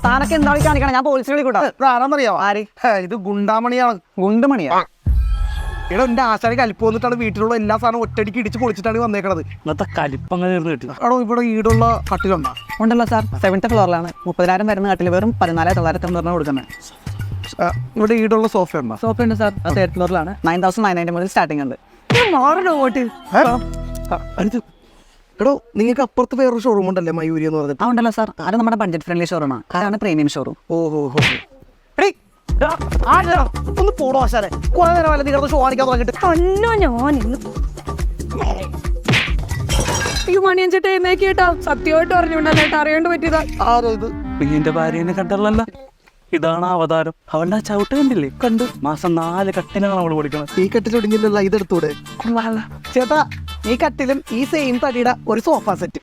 താനൊക്കെ എന്താ കാണിക്കണം? ഞാൻ പോലീസിനെ വിളിക്കൂട്ടാ. ആരാന്നറിയാവോ? ആര്? ഇത് ഗുണ്ടാമണിയാണ്. ഗുണ്ടുമണിയാ? എടാ എന്റെ ആശാരി കലിപ്പ് വന്നിട്ടാണ് വീട്ടിലുള്ള എല്ലാ സാധനവും ഒറ്റടിക്ക് ഇടിച്ച് പൊളിച്ചിട്ടാണ് വന്നേക്കണത്. ഇന്നത്തെ കലിപ്പങ്ങനെ കിട്ടി. എടോ ഇവിടെ ഈടുള്ള കട്ടിലുണ്ടാ? ഉണ്ടല്ലോ സാർ, 7th ഫ്ലോറിലാണ്. 30,000 വരുന്ന കട്ടിൽ വെറും 14,990 കൊടുക്കുന്നത്. ഇവിടെ ഈടുള്ള സോഫ ഉണ്ടോ? സോഫ ഉണ്ട് സാർ, 3rd ഫ്ലോറിലാണ്. 9,990 മുതൽ സ്റ്റാർട്ടിംഗ് ഉണ്ട്. എടോ നിങ്ങൾക്ക് അപ്പുറത്ത് വേറൊരു ഷോറൂം ഉണ്ടല്ലേ, മയൂരി എന്ന് പറഞ്ഞിട്ട്? ആ ഉണ്ടല്ലോ സാർ, അത് നമ്മുടെ ബഡ്ജറ്റ് ഫ്രണ്ട്ലി ഷോറൂമാണ്. അതാണ് പ്രീമിയം ഷോറൂം. ഓഹോ. ഒന്ന് പോടോ ആശാരെ, കുറെ നേരം നിങ്ങളുടെ ഷോ കാണിക്കാൻ തുടങ്ങിട്ട്. കേട്ടോ, സത്യമായിട്ട് പറഞ്ഞുകൊണ്ടല്ലേ അറിയാണ്ട് പറ്റിയതാ. ആരോ ഇത്? നീന്റെ ഭാര്യനെ കണ്ടല്ല, ഇതാണ് അവതാരം. അവളുടെ ആ ചവിട്ട് കണ്ടില്ലേ? കണ്ടു. മാസം 4 കട്ടിലാണ് അവള് പഠിക്കണം. ഈ കട്ടിലൊടുങ്ങിയല്ല ഇതെടുത്തൂടെ? ചേട്ടാ, ഈ കട്ടിലും ഈ സെയിം തടിയുടെ ഒരു സോഫ സെറ്റ്.